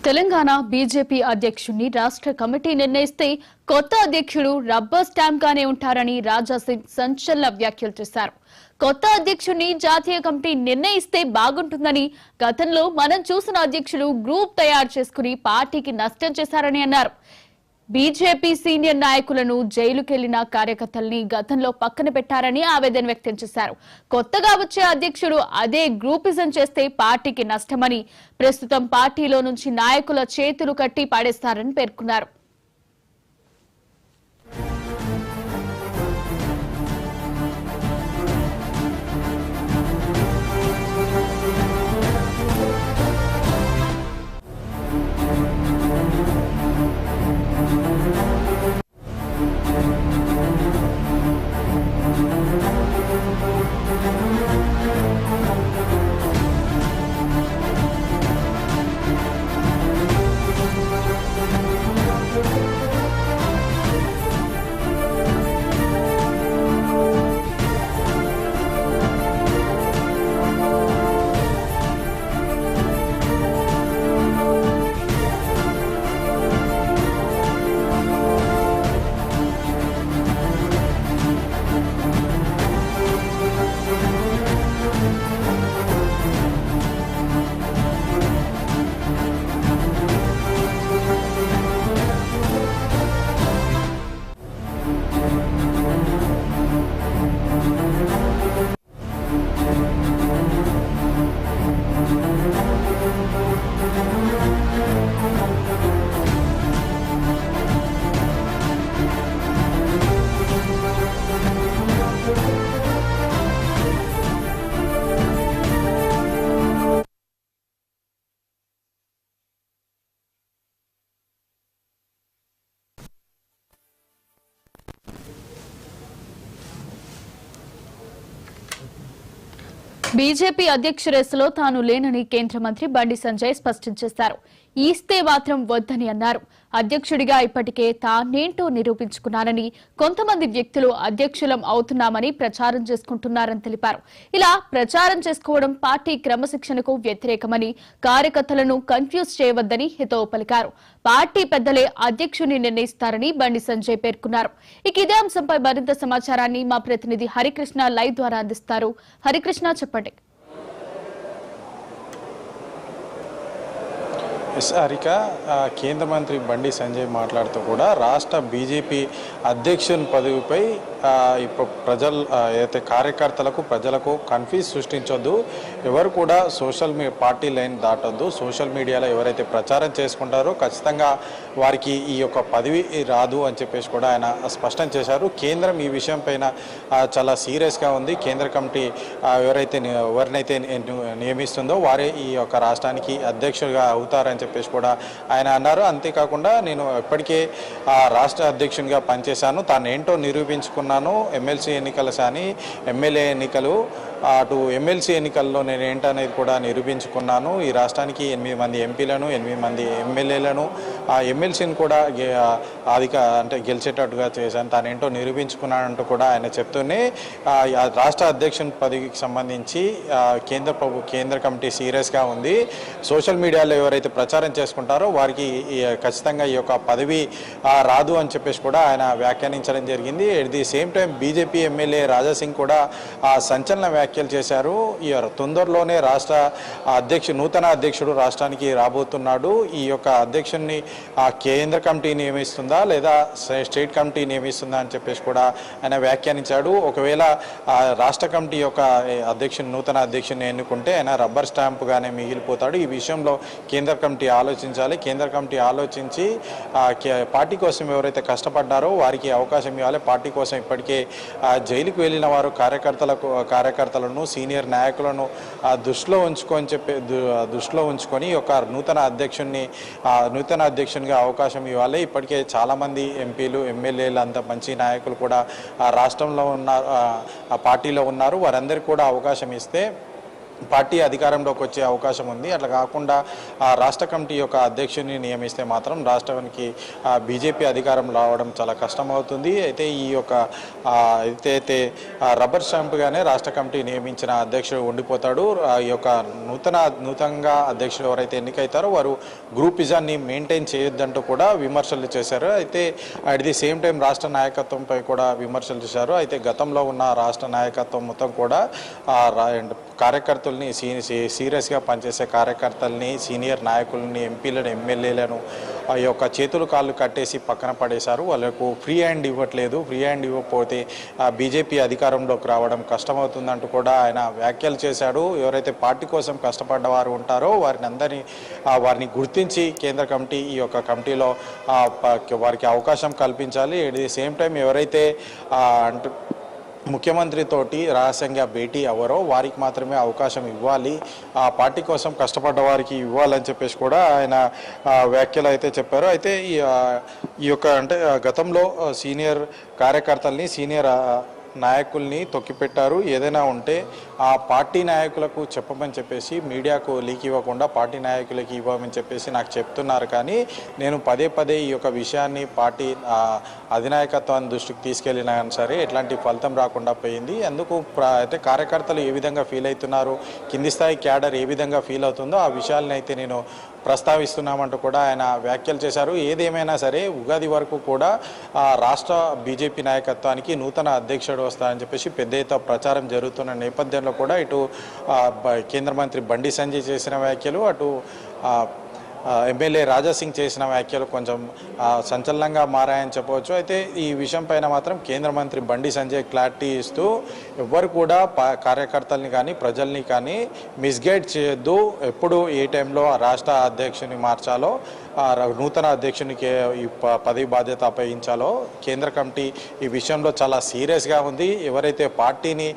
Telangana BJP అధ్యక్షుడిని రాష్ట్ర committee నిర్ణయిస్తే కొత్త అధ్యక్షుడు రబ్బర్ స్టాంప్ గానే ఉంటారని రాజాసింగ్ సంచలన వ్యాఖ్యలు చేశారు. కొత్త అధ్యక్షుడిని జాతీయ కమిటీ నిర్ణయిస్తే బాగుంటుందని, గతంలో మనం చూసిన అధ్యక్షులు గ్రూప్ తయారు చేసుకుని పార్టీకి నష్టం చేశారని అన్నారు. బీజేపీ సీనియర్ నాయకులను జైలుకెళ్లిన కార్యకర్తల్ని గతంలో పక్కన పెట్టారని ఆవేదన వ్యక్తం చేశారు. కొత్తగా వచ్చే అధ్యక్షుడు అదే గ్రూపిజం చేస్తే పార్టీకి నష్టమని, ప్రస్తుతం పార్టీలో నుంచి నాయకుల చేతులు కట్టి పాడేస్తారని పేర్కొన్నారు. బీజేపీ అధ్యక్ష రేసులో తాను లేనని కేంద్ర మంత్రి బండి సంజయ్ స్పష్టం చేశారు. ఈస్తే మాత్రం వద్దని అన్నారు. అధ్యక్షుడిగా ఇప్పటికే తానేంటో నిరూపించుకున్నానని, కొంతమంది వ్యక్తులు అధ్యక్షులం అవుతున్నామని ప్రచారం చేసుకుంటున్నారని తెలిపారు. ఇలా ప్రచారం చేసుకోవడం పార్టీ క్రమశిక్షణకు వ్యతిరేకమని, కార్యకర్తలను కన్ఫ్యూజ్ చేయవద్దని హితవు పలికారు. పార్టీ పెద్దలే అధ్యక్షుడిని నిర్ణయిస్తారని బండి సంజయ్ పేర్కొన్నారు. ఇక ఇదే అంశంపై మరింత సమాచారాన్ని మా ప్రతినిధి హరికృష్ణ లైవ్ ద్వారా అందిస్తారు. హరికృష్ణ, చెప్పండి. హరిక, కేంద్ర మంత్రి బండి సంజయ్ మాట్లాడుతూ కూడా రాష్ట్ర బీజేపీ అధ్యక్షుని పదవిపై ప్రజలు ఏదైతే కార్యకర్తలకు ప్రజలకు కన్ఫ్యూజ్ సృష్టించొద్దు, ఎవరు కూడా పార్టీ లైన్ దాటొద్దు, సోషల్ మీడియాలో ఎవరైతే ప్రచారం చేసుకుంటారో ఖచ్చితంగా వారికి ఈ యొక్క పదవి రాదు అని చెప్పేసి కూడా ఆయన స్పష్టం చేశారు. కేంద్రం ఈ విషయం పైన చాలా సీరియస్గా ఉంది. కేంద్ర కమిటీ ఎవరినైతే నియమిస్తుందో వారే ఈ యొక్క రాష్ట్రానికి అధ్యక్షుడిగా అవుతారని చెప్పేసి కూడా ఆయన అన్నారు. అంతేకాకుండా నేను ఇప్పటికే రాష్ట్ర అధ్యక్షునిగా పనిచేశాను, తాను ఏంటో నిరూపించుకున్నాను. ఎమ్మెల్సీ ఎన్నికలు కానీ ఎమ్మెల్యే ఎన్నికలు, అటు ఎమ్మెల్సీ ఎన్నికల్లో నేను ఏంటనేది కూడా నిరూపించుకున్నాను. ఈ రాష్ట్రానికి 8 మంది ఎంపీలను, 8 మంది ఎమ్మెల్యేలను, ఆ ఎమ్మెల్సీని కూడా గెలిచేటట్టుగా చేశాను, తానేంటో నిరూపించుకున్నానంటూ కూడా ఆయన చెప్తూనే రాష్ట్ర అధ్యక్షుని పదవికి సంబంధించి కేంద్ర కమిటీ సీరియస్గా ఉంది. సోషల్ మీడియాలో ఎవరైతే ప్రచారం చేసుకుంటారో వారికి ఖచ్చితంగా ఈ యొక్క పదవి రాదు అని చెప్పేసి కూడా ఆయన వ్యాఖ్యానించడం జరిగింది. At the same time BJP MLA Raja Singh కూడా సంచలన వ్యాఖ్యలు చేశారు. తొందరలోనే రాష్ట్ర నూతన అధ్యక్షుడు రాష్ట్రానికి రాబోతున్నాడు. ఈ యొక్క అధ్యక్షుడిని కేంద్ర కమిటీ నియమిస్తుందా లేదా స్టేట్ కమిటీ నియమిస్తుందా అని చెప్పేసి కూడా ఆయన వ్యాఖ్యానించాడు. ఒకవేళ రాష్ట్ర కమిటీ యొక్క నూతన అధ్యక్షుడిని ఎన్నుకుంటే ఆయన రబ్బర్ స్టాంపుగానే మిగిలిపోతాడు. ఈ విషయంలో కేంద్ర కమిటీ ఆలోచించాలి. కేంద్ర కమిటీ ఆలోచించి పార్టీ కోసం ఎవరైతే కష్టపడ్డారో వారికి అవకాశం ఇవ్వాలి. పార్టీ కోసం ఇప్పటికే జైలుకు వెళ్ళిన వారు కార్యకర్తలను, సీనియర్ నాయకులను దృష్టిలో ఉంచుకొని ఒక నూతన అధ్యక్షునిగా అవకాశం ఇవ్వాలి. ఇప్పటికే చాలామంది ఎంపీలు, ఎమ్మెల్యేలు, అంత మంచి నాయకులు కూడా రాష్ట్రంలో ఉన్నారు, పార్టీలో ఉన్నారు. వారందరికీ కూడా అవకాశం ఇస్తే పార్టీ అధికారంలోకి వచ్చే అవకాశం ఉంది. అట్లా కాకుండా ఆ రాష్ట్ర కమిటీ యొక్క అధ్యక్షుడిని నియమిస్తే మాత్రం రాష్ట్రానికి బీజేపీ అధికారం రావడం చాలా కష్టమవుతుంది. అయితే ఈ యొక్క అయితే రబ్బర్ స్టాంప్గానే రాష్ట్ర కమిటీ నియమించిన అధ్యక్షుడు ఉండిపోతాడు. ఈ యొక్క నూతనంగా అధ్యక్షుడు ఎవరైతే ఎన్నికైతారో వారు గ్రూపిజాన్ని మెయింటైన్ చేయొద్దంటూ కూడా విమర్శలు చేశారు. అయితే అట్ ది సేమ్ టైం రాష్ట్ర నాయకత్వంపై కూడా విమర్శలు చేశారు. అయితే గతంలో ఉన్న రాష్ట్ర నాయకత్వం మొత్తం కూడా కార్యకర్తల్ని సీరియస్గా పనిచేసే కార్యకర్తల్ని, సీనియర్ నాయకులని, ఎంపీలను, ఎమ్మెల్యేలను ఆ యొక్క చేతులు కాళ్ళు కట్టేసి పక్కన పడేశారు. వాళ్ళకు ఫ్రీ హ్యాండ్ ఇవ్వట్లేదు. ఫ్రీ హ్యాండ్ ఇవ్వకపోతే బీజేపీ అధికారంలోకి రావడం కష్టమవుతుందంటూ కూడా ఆయన వ్యాఖ్యలు చేశాడు. ఎవరైతే పార్టీ కోసం కష్టపడ్డవారు ఉంటారో వారిని గుర్తించి కేంద్ర కమిటీ ఈ యొక్క కమిటీలో వారికి అవకాశం కల్పించాలి. ఎట్ ది సేమ్ టైం ఎవరైతే ముఖ్యమంత్రితోటి రహస్యంగా భేటీ అవ్వరో వారికి మాత్రమే అవకాశం ఇవ్వాలి, ఆ పార్టీ కోసం కష్టపడ్డ వారికి ఇవ్వాలని చెప్పేసి కూడా ఆయన వ్యాఖ్యలు అయితే చెప్పారు. అయితే ఈ యొక్క అంటే గతంలో సీనియర్ కార్యకర్తల్ని, సీనియర్ నాయకుల్ని తొక్కిపెట్టారు. ఏదైనా ఉంటే ఆ పార్టీ నాయకులకు చెప్పమని చెప్పేసి మీడియాకు లీక్ ఇవ్వకుండా పార్టీ నాయకులకి ఇవ్వమని చెప్పేసి నాకు చెప్తున్నారు. కానీ నేను పదే ఈ యొక్క విషయాన్ని పార్టీ అధినాయకత్వాన్ని దృష్టికి తీసుకెళ్ళినా సరే ఎట్లాంటి ఫలితం రాకుండా పోయింది. అందుకు అయితే కార్యకర్తలు ఏ విధంగా ఫీల్ అవుతున్నారు, కింది స్థాయి క్యాడర్ ఏ విధంగా ఫీల్ అవుతుందో ఆ విషయాలను అయితే నేను ప్రస్తావిస్తున్నామంటూ కూడా ఆయన వ్యాఖ్యలు చేశారు. ఏదేమైనా సరే ఉగాది వరకు కూడా రాష్ట్ర బీజేపీ నాయకత్వానికి నూతన అధ్యక్షుడు వస్తారని చెప్పేసి పెద్ద ఎత్తున ప్రచారం జరుగుతున్న నేపథ్యంలో కూడా ఇటు కేంద్ర మంత్రి బండి సంజయ్ చేసిన వ్యాఖ్యలు, అటు ఎమ్మెల్యే రాజాసింగ్ చేసిన వ్యాఖ్యలు కొంచెం సంచలనంగా మారాయని చెప్పవచ్చు. అయితే ఈ విషయం పైన మాత్రం కేంద్ర మంత్రి బండి సంజయ్ క్లారిటీ ఇస్తూ ఎవ్వరు కూడా కార్యకర్తల్ని కానీ ప్రజల్ని కానీ మిస్గైడ్ చేయొద్దు, ఎప్పుడు ఏ టైంలో రాష్ట్ర అధ్యక్షుని మార్చాలో, నూతన అధ్యక్షునికి ఈ పదవి బాధ్యత అప్పగించాలో కేంద్ర కమిటీ ఈ విషయంలో చాలా సీరియస్గా ఉంది. ఎవరైతే పార్టీని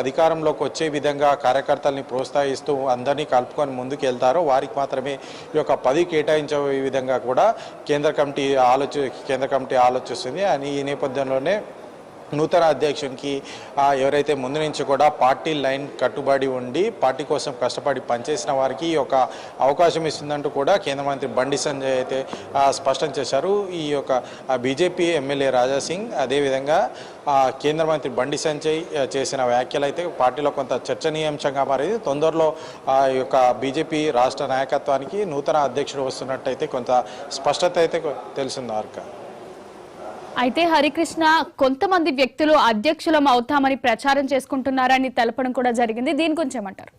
అధికారంలోకి వచ్చే విధంగా కార్యకర్తల్ని ప్రోత్సహిస్తూ అందరినీ కలుపుకొని ముందుకు వెళ్తారో వారికి మాత్రమే ఈ యొక్క పదవి కేటాయించే విధంగా కూడా కేంద్ర కమిటీ ఆలోచిస్తుంది. అని ఈ నేపథ్యంలోనే నూతన అధ్యక్షునికి ఎవరైతే ముందు నుంచి కూడా పార్టీ లైన్ కట్టుబడి ఉండి పార్టీ కోసం కష్టపడి పనిచేసిన వారికి ఈ యొక్క అవకాశం ఇస్తుందంటూ కూడా కేంద్ర మంత్రి బండి సంజయ్ అయితే స్పష్టం చేశారు. ఈ యొక్క బీజేపీ ఎమ్మెల్యే రాజాసింగ్, అదేవిధంగా కేంద్ర మంత్రి బండి సంజయ్ చేసిన వ్యాఖ్యలు అయితే పార్టీలో కొంత చర్చనీయాంశంగా మారింది. తొందరలో ఈ యొక్క బీజేపీ రాష్ట్ర నాయకత్వానికి నూతన అధ్యక్షుడు వస్తున్నట్టయితే కొంత స్పష్టత అయితే తెలిసింది. అయితే హరికృష్ణ, కొంతమంది వ్యక్తులు అధ్యక్షులం అవుతామని ప్రచారం చేసుకుంటున్నారని తెలపడం కూడా జరిగింది. దీని గురించి ఏమంటారు?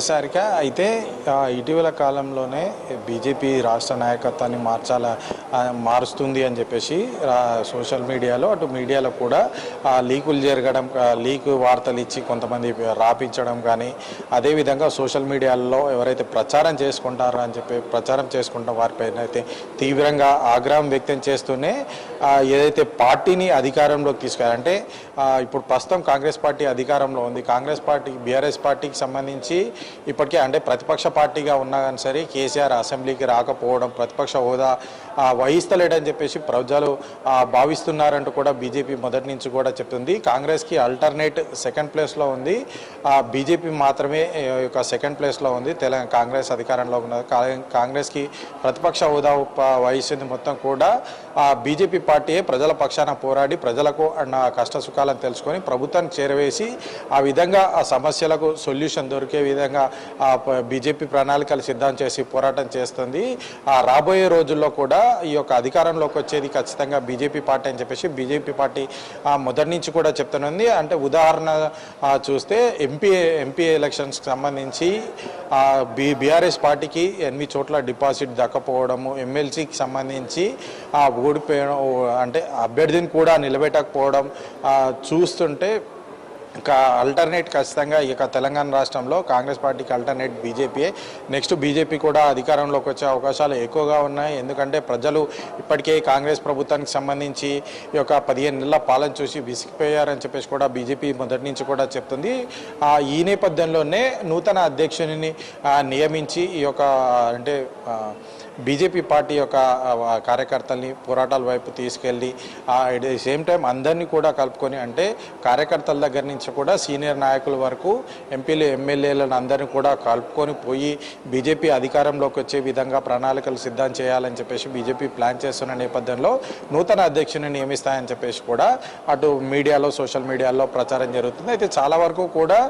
సారిక అయితే ఇటీవల కాలంలోనే బీజేపీ రాష్ట్ర నాయకత్వాన్ని మారుస్తుంది అని చెప్పేసి సోషల్ మీడియాలో, అటు మీడియాలో కూడా లీకులు జరగడం, లీక్ వార్తలు ఇచ్చి కొంతమంది రాపించడం కానీ, అదేవిధంగా సోషల్ మీడియాలో ఎవరైతే ప్రచారం చేసుకుంటారో వారిపైన అయితే తీవ్రంగా ఆగ్రహం వ్యక్తం చేస్తూనే ఏదైతే పార్టీని అధికారంలోకి తీసుకెళ్ళాలంటే ఇప్పుడు ప్రస్తుతం కాంగ్రెస్ పార్టీ అధికారంలో ఉంది. కాంగ్రెస్ పార్టీ బీఆర్ఎస్ పార్టీకి సంబంధించి ఇప్పటికే అంటే ప్రతిపక్ష పార్టీగా ఉన్నా కానీ సరే కేసీఆర్ అసెంబ్లీకి రాకపోవడం, ప్రతిపక్ష హోదా వహిస్తలేడని చెప్పేసి ప్రజలు భావిస్తున్నారంటూ కూడా బీజేపీ మొదటి నుంచి కూడా చెప్తుంది. కాంగ్రెస్కి అల్టర్నేట్ సెకండ్ ప్లేస్లో ఉంది, బీజేపీ మాత్రమే యొక్క సెకండ్ ప్లేస్లో ఉంది. కాంగ్రెస్ అధికారంలో ఉన్నది. కాంగ్రెస్కి ప్రతిపక్ష హోదా వహిస్తుంది మొత్తం కూడా బీజేపీ పార్టీయే ప్రజల పక్షాన పోరాడి ప్రజలకు కష్ట సుఖాలను తెలుసుకొని ప్రభుత్వానికి చేరవేసి ఆ విధంగా ఆ సమస్యలకు సొల్యూషన్ దొరికే విధంగా బీజేపీ ప్రణాళికలు సిద్ధం చేసి పోరాటం చేస్తుంది. రాబోయే రోజుల్లో కూడా ఈ యొక్క అధికారంలోకి వచ్చేది ఖచ్చితంగా బీజేపీ పార్టీ అని చెప్పేసి బీజేపీ పార్టీ మొదటి నుంచి కూడా చెప్తున్నది. అంటే ఉదాహరణ చూస్తే ఎంపీ ఎలక్షన్స్కి సంబంధించి బీఆర్ఎస్ పార్టీకి 8 చోట్ల డిపాజిట్ దక్కపోవడము, ఎమ్మెల్సీకి సంబంధించి ఓడిపోయడం, అంటే అభ్యర్థిని కూడా నిలబెట్టకపోవడం చూస్తుంటే అల్టర్నేట్ ఖచ్చితంగా ఇక తెలంగాణ రాష్ట్రంలో కాంగ్రెస్ పార్టీకి అల్టర్నేట్ బీజేపీయే. నెక్స్ట్ బీజేపీ కూడా అధికారంలోకి వచ్చే అవకాశాలు ఎక్కువగా ఉన్నాయి. ఎందుకంటే ప్రజలు ఇప్పటికే కాంగ్రెస్ ప్రభుత్వానికి సంబంధించి ఈ యొక్క 15 నెలల పాలన చూసి విసిగిపోయారని చెప్పేసి కూడా బీజేపీ మొదటి నుంచి కూడా చెప్తుంది. ఈ నేపథ్యంలోనే నూతన అధ్యక్షుని నియమించి ఈ యొక్క అంటే బీజేపీ పార్టీ యొక్క కార్యకర్తల్ని పోరాటాల వైపు తీసుకెళ్ళి ఎట్ ది సేమ్ టైం అందరినీ కూడా కలుపుకొని, అంటే కార్యకర్తల దగ్గర నుంచి కూడా సీనియర్ నాయకుల వరకు ఎంపీలు ఎమ్మెల్యేలను అందరినీ కూడా కలుపుకొని పోయి బీజేపీ అధికారంలోకి వచ్చే విధంగా ప్రణాళికలు సిద్ధం చేయాలని చెప్పేసి బీజేపీ ప్లాన్ చేస్తున్న నేపథ్యంలో నూతన అధ్యక్షుని నియమిస్తాయని చెప్పేసి కూడా అటు మీడియాలో సోషల్ మీడియాలో ప్రచారం జరుగుతుంది. అయితే చాలా వరకు కూడా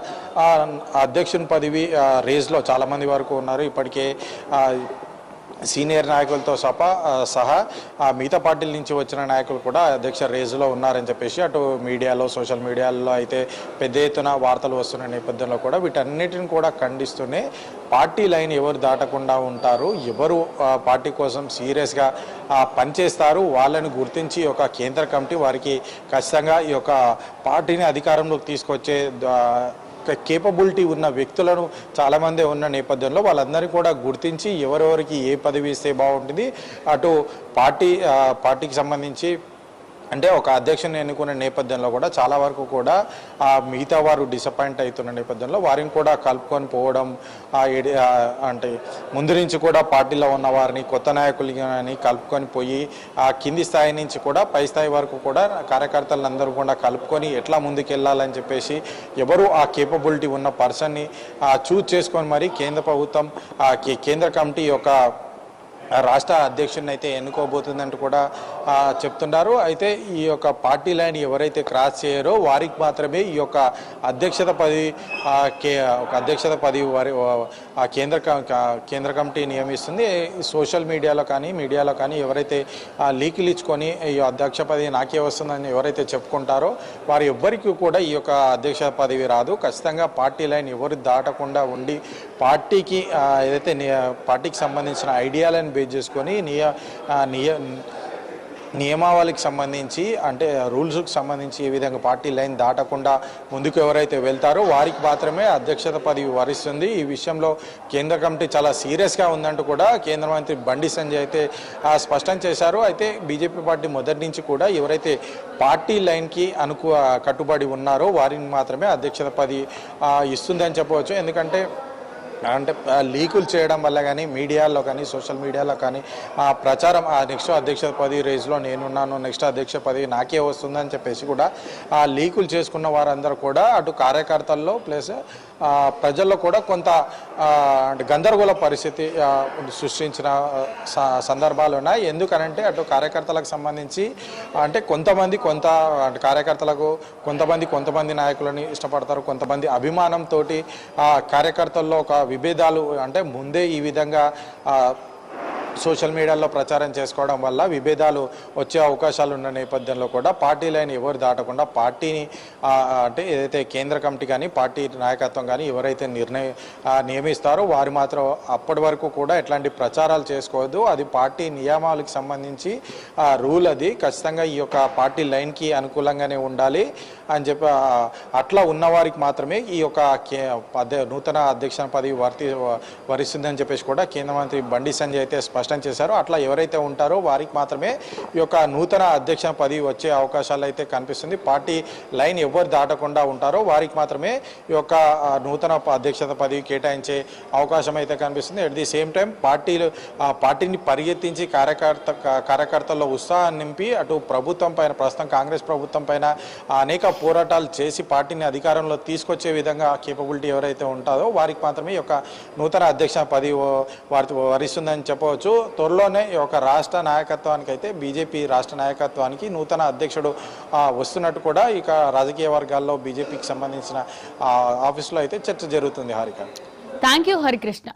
అధ్యక్షుని పదవి రేస్లో చాలామంది వరకు ఉన్నారు. ఇప్పటికే సీనియర్ నాయకులతో సహా మిగతా పార్టీల నుంచి వచ్చిన నాయకులు కూడా అధ్యక్ష రేసులో ఉన్నారని చెప్పేసి అటు మీడియాలో సోషల్ మీడియాలో అయితే పెద్ద ఎత్తున వార్తలు వస్తున్న నేపథ్యంలో కూడా వీటన్నిటిని కూడా ఖండిస్తూనే పార్టీ లైన్ ఎవరు దాటకుండా ఉంటారు, ఎవరు పార్టీ కోసం సీరియస్గా పనిచేస్తారు వాళ్ళని గుర్తించి ఒక కేంద్ర కమిటీ వారికి ఖచ్చితంగా ఈ యొక్క పార్టీని అధికారంలోకి తీసుకొచ్చే కేపబిలిటీ ఉన్న వ్యక్తులను చాలామంది ఉన్న నేపథ్యంలో వాళ్ళందరినీ కూడా గుర్తించి ఎవరెవరికి ఏ పదవి ఇస్తే బాగుంటుంది, అటు పార్టీకి సంబంధించి అంటే ఒక అధ్యక్షుని ఎన్నుకునే నేపథ్యంలో కూడా చాలా వరకు కూడా మిగతా వారు డిసప్పాయింట్ అవుతున్న నేపథ్యంలో వారిని కూడా కలుపుకొని పోవడం, అంటే ముందు నుంచి కూడా పార్టీలో ఉన్న వారిని కొత్త నాయకులని కలుపుకొని పోయి కింది స్థాయి నుంచి కూడా పై స్థాయి వరకు కూడా కార్యకర్తలందరూ కూడా కలుపుకొని ఎట్లా ముందుకెళ్ళాలని చెప్పేసి ఎవరు ఆ కేపబిలిటీ ఉన్న పర్సన్ని చూజ్ చేసుకొని మరి కేంద్ర ప్రభుత్వం కేంద్ర కమిటీ యొక్క రాష్ట్ర అధ్యక్షుడిని అయితే ఎన్నుకోబోతుందంటూ కూడా చెప్తున్నారు. అయితే ఈ యొక్క పార్టీ లైన్ ఎవరైతే క్రాస్ చేయరో వారికి మాత్రమే ఈ యొక్క అధ్యక్షత పదవి వారి కేంద్ర కమిటీ నియమిస్తుంది. సోషల్ మీడియాలో కానీ ఎవరైతే లీకులు ఇచ్చుకొని ఈ అధ్యక్ష పదవి నాకే వస్తుందని ఎవరైతే చెప్పుకుంటారో వారి ఎవ్వరికి కూడా ఈ యొక్క అధ్యక్ష పదవి రాదు. ఖచ్చితంగా పార్టీ లైన్ ఎవరు దాటకుండా ఉండి పార్టీకి ఏదైతే పార్టీకి సంబంధించిన ఐడియాలను బేస్ చేసుకొని నియమావళికి సంబంధించి అంటే రూల్స్కి సంబంధించి ఏ విధంగా పార్టీ లైన్ దాటకుండా ముందుకు ఎవరైతే వెళ్తారో వారికి మాత్రమే అధ్యక్షత పదవి వరిస్తుంది. ఈ విషయంలో కేంద్ర కమిటీ చాలా సీరియస్గా ఉందంటూ కూడా కేంద్ర మంత్రి బండి సంజయ్ అయితే స్పష్టం చేశారు. అయితే బీజేపీ పార్టీ మొదటి నుంచి కూడా ఎవరైతే పార్టీ లైన్కి కట్టుబడి ఉన్నారో వారిని మాత్రమే అధ్యక్షత పదవి ఇస్తుందని చెప్పవచ్చు. ఎందుకంటే అంటే లీకులు చేయడం వల్ల కానీ మీడియాలో కానీ సోషల్ మీడియాలో కానీ ప్రచారం నెక్స్ట్ అధ్యక్ష పదవి రేజ్లో నేనున్నాను, నెక్స్ట్ అధ్యక్ష పదవి నాకే వస్తుందని చెప్పేసి కూడా లీకులు చేసుకున్న వారందరూ కూడా అటు కార్యకర్తల్లో ప్లస్ ప్రజల్లో కూడా కొంత గందరగోళ పరిస్థితి సృష్టించిన సందర్భాలు ఉన్నాయి. ఎందుకనంటే అటు కార్యకర్తలకు సంబంధించి అంటే కార్యకర్తలకు కొంతమంది నాయకులని ఇష్టపడతారు, కొంతమంది అభిమానంతో కార్యకర్తల్లో ఒక విభేదాలు అంటే ముందే ఈ విధంగా సోషల్ మీడియాలో ప్రచారం చేసుకోవడం వల్ల విభేదాలు వచ్చే అవకాశాలు ఉన్న నేపథ్యంలో కూడా పార్టీ లైన్ ఎవరు దాటకుండా పార్టీని అంటే ఏదైతే కేంద్ర కమిటీ కానీ పార్టీ నాయకత్వం కానీ ఎవరైతే నియమిస్తారో వారు మాత్రం అప్పటి వరకు కూడా ఎట్లాంటి ప్రచారాలు చేసుకోవద్దు, అది పార్టీ నియమాలకు సంబంధించి రూల్, అది ఖచ్చితంగా ఈ యొక్క పార్టీ లైన్కి అనుకూలంగానే ఉండాలి అని చెప్పి అట్లా ఉన్నవారికి మాత్రమే ఈ యొక్క నూతన అధ్యక్ష పదవి వరిస్తుందని చెప్పేసి కూడా కేంద్ర మంత్రి బండి సంజయ్ అయితే స్పష్టం చేశారు. అట్లా ఎవరైతే ఉంటారో వారికి మాత్రమే ఈ యొక్క నూతన అధ్యక్ష పదవి వచ్చే అవకాశాలు అయితే కనిపిస్తుంది. పార్టీ లైన్ ఎవరు దాటకుండా ఉంటారో వారికి మాత్రమే ఈ యొక్క నూతన అధ్యక్షత పదవి కేటాయించే అవకాశం అయితే కనిపిస్తుంది. అట్ ది సేమ్ టైం పార్టీని పరిగెత్తించి కార్యకర్తల్లో ఉత్సాహాన్ని నింపి అటు ప్రభుత్వం పైన ప్రస్తుతం కాంగ్రెస్ ప్రభుత్వం పైన అనేక పోరాటాలు చేసి పార్టీని అధికారంలో తీసుకొచ్చే విధంగా కేపబిలిటీ ఎవరైతే ఉంటారో వారికి మాత్రమే ఈ యొక్క నూతన అధ్యక్ష పదవి వరిస్తుందని చెప్పవచ్చు. త్వరలోనే ఈ యొక్క రాష్ట్ర నాయకత్వానికి అయితే బీజేపీ రాష్ట్ర నాయకత్వానికి నూతన అధ్యక్షుడు వస్తున్నట్టు కూడా ఇక రాజకీయ వర్గాల్లో బీజేపీకి సంబంధించిన ఆఫీసులో అయితే చర్చ జరుగుతుంది. Harika, thank you Harikrishna.